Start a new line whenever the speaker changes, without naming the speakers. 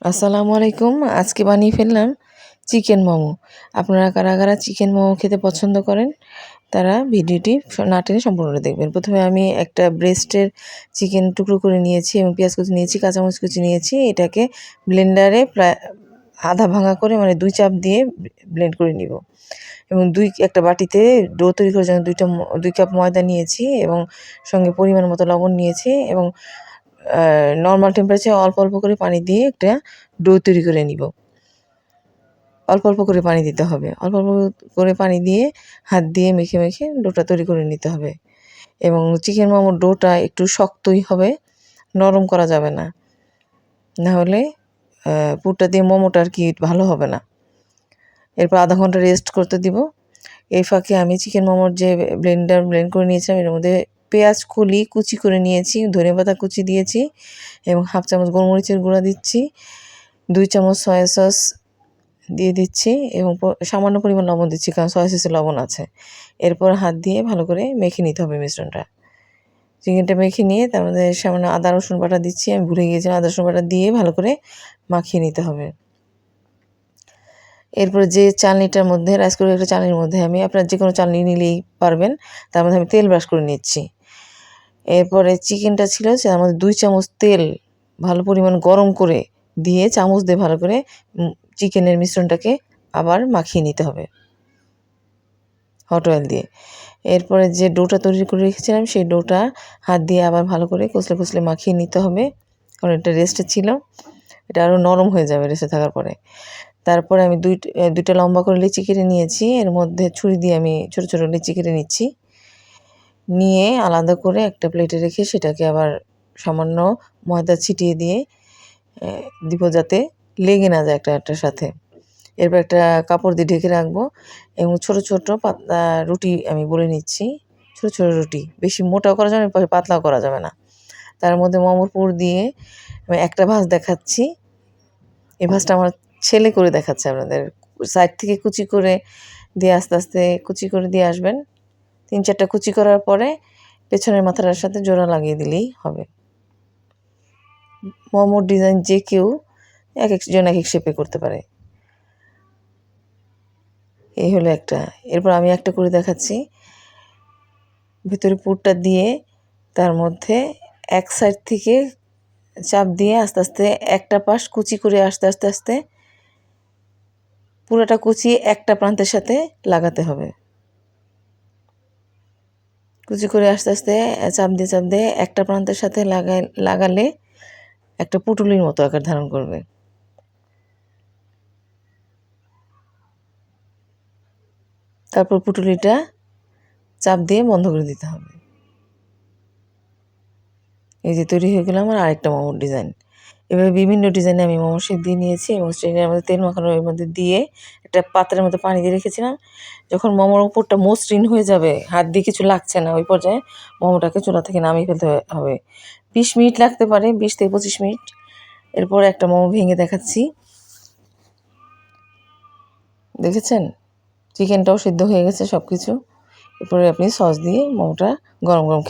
আসসালামু আলাইকুম। আজকে বানিয়ে ফেললাম চিকেন মোমো। আপনারা কারা কারা চিকেন মোমো খেতে পছন্দ করেন তারা ভিডিওটি না টেনে সম্পূর্ণ দেখবেন। প্রথমে আমি একটা ব্রেস্টের চিকেন টুকরো করে নিয়েছি এবং পেঁয়াজ কুচি নিয়েছি, কাঁচামরিচ কুচি নিয়েছি। এটাকে ব্লেন্ডারে প্রায় আধা ভাঙা করে মানে 2 চাপ দিয়ে ব্লেন্ড করে নিব। এবং একটা বাটিতে ডো তৈরি করার জন্য 2 কাপ ময়দা নিয়েছি এবং সঙ্গে পরিমাণ মতো লবণ নিয়েছি এবং নরমাল টেম্পারেচারে অল্প অল্প করে পানি দিয়ে একটা ডো তৈরি করে নিব। অল্প অল্প করে পানি দিতে হবে। অল্প অল্প করে পানি দিয়ে হাত দিয়ে মেখে মেখে ডোটা তৈরি করে নিতে হবে। এবং চিকেন মোমোর ডোটা একটু শক্তই হবে, নরম করা যাবে না, নাহলে পুরটা দিয়ে মোমোটা আর কি ভালো হবে না। এরপর আধা ঘন্টা রেস্ট করতে দিব। এই ফাঁকে আমি চিকেন মোমোর যে ব্লেন্ড করে নিয়েছিলাম এর মধ্যে পেঁয়াজ কুচি করে নিয়েছি, ধনেপাতা কুচি দিয়েছি এবং 1/2 চামচ গোলমরিচের গুঁড়া দিচ্ছি, 2 চামচ সয়া সস দিয়ে দিচ্ছি এবং সামান্য পরিমাণ লবণ দিচ্ছি, কারণ সয়া সসে লবণ আছে। এরপর হাত দিয়ে ভালো করে মেখে নিতে হবে মিশ্রণটা। চিকেনটা মেখে নিয়ে তার মধ্যে সামান্য আদা রসুন বাটা দিচ্ছি, আমি ভুলে গিয়েছিলাম। আদা রসুন বাটা দিয়ে ভালো করে মাখিয়ে নিতে হবে। এরপরে যে চালনিটার মধ্যে রাইস কুকারের একটা চালনির মধ্যে আমি আপনার যে কোনো চালনি নিলেই পারবেন, তার মধ্যে আমি তেল ব্রাশ করে নিচ্ছি। এরপরে চিকেনটা ছিল তার মধ্যে 2 চামচ তেল ভালো পরিমাণ গরম করে দিয়ে চামচ দিয়ে ভালো করে চিকেনের মিশ্রণটাকে আবার মাখিয়ে নিতে হবে হট অয়েল দিয়ে। এরপরে যে ডোটা তৈরি করে রেখেছিলাম সেই ডোটা হাত দিয়ে আবার ভালো করে কষলে কষলে মাখিয়ে নিতে হবে, কারণ এটা রেস্টে ছিল, এটা আরও নরম হয়ে যাবে রেস্টে থাকার পরে। তারপরে আমি দুইটা লম্বা করে লিচি কেটে নিয়েছি, এর মধ্যে ছুরি দিয়ে আমি ছোটো ছোটো লিচি কেটে নিচ্ছি। নিয়ে আলাদা করে একটা প্লেটে রেখে সেটাকে আবার সামান্য ময়দা ছিটিয়ে দিয়ে দিব, যাতে লেগে না যায় একটার সাথে। এরপর একটা কাপড় দিয়ে ঢেকে রাখবো এবং ছোট ছোট পাতলা রুটি আমি বলে নিচ্ছি। ছোট ছোট রুটি, বেশি মোটাও করা যাবে না, পাতলাও করা যাবে না। তার মধ্যে মোমোর পুর দিয়ে আমি একটা ভাঁজ দেখাচ্ছি। এই ভাঁজটা আমার ছেলে করে দেখাচ্ছে আপনাদের। সাইড থেকে কুচি করে দিয়ে আস্তে আস্তে কুচি করে দিয়ে আসবেন। 3-4টা কুচি করার পরে পেছনের মাথাটার সাথে জোড়া লাগিয়ে দিলেই হবে। মোমোর ডিজাইন যে কেউ এক একজন এক এক শেপে করতে পারে। এই হলো একটা। এরপর আমি একটা করে দেখাচ্ছি। ভিতরে পুরটা দিয়ে তার মধ্যে এক সাইড থেকে চাপ দিয়ে আস্তে আস্তে একটা পাশ কুচি করে আস্তে আস্তে আস্তে পুরোটা কুচি একটা প্রান্তের সাথে লাগাতে হবে। কুচি করে আস্তে আস্তে চাপ দিয়ে একটা প্রান্তের সাথে লাগালে একটা পুটুলির মতো আকার ধারণ করবে। তারপর পুটুলিটা চাপ দিয়ে বন্ধ করে দিতে হবে। এই যে তৈরি হয়ে গেল আমার আরেকটা মোমোর ডিজাইন। এভাবে বিভিন্ন ডিজাইনে আমি মোমো শেপ দিয়ে নিয়েছি এবং স্ট্রেনের মধ্যে তেল মাখানো এর মধ্যে দিয়ে একটা পাত্রের মধ্যে পানি দিয়ে রেখেছিলাম। যখন মোমোর উপরটা মসৃণ হয়ে যাবে, হাত দিয়ে কিছু লাগছে না, ওই পর্যায়ে মোমোটাকে চুলা থেকে নামিয়ে ফেলতে হবে। 20 মিনিট লাগতে পারে, 20 থেকে 25 মিনিট। এরপর একটা মোমো ভেঙে দেখাচ্ছি। দেখেছেন, চিকেনটাও সিদ্ধ হয়ে গেছে সব কিছু। এরপরে আপনি সস দিয়ে মোমোটা গরম গরম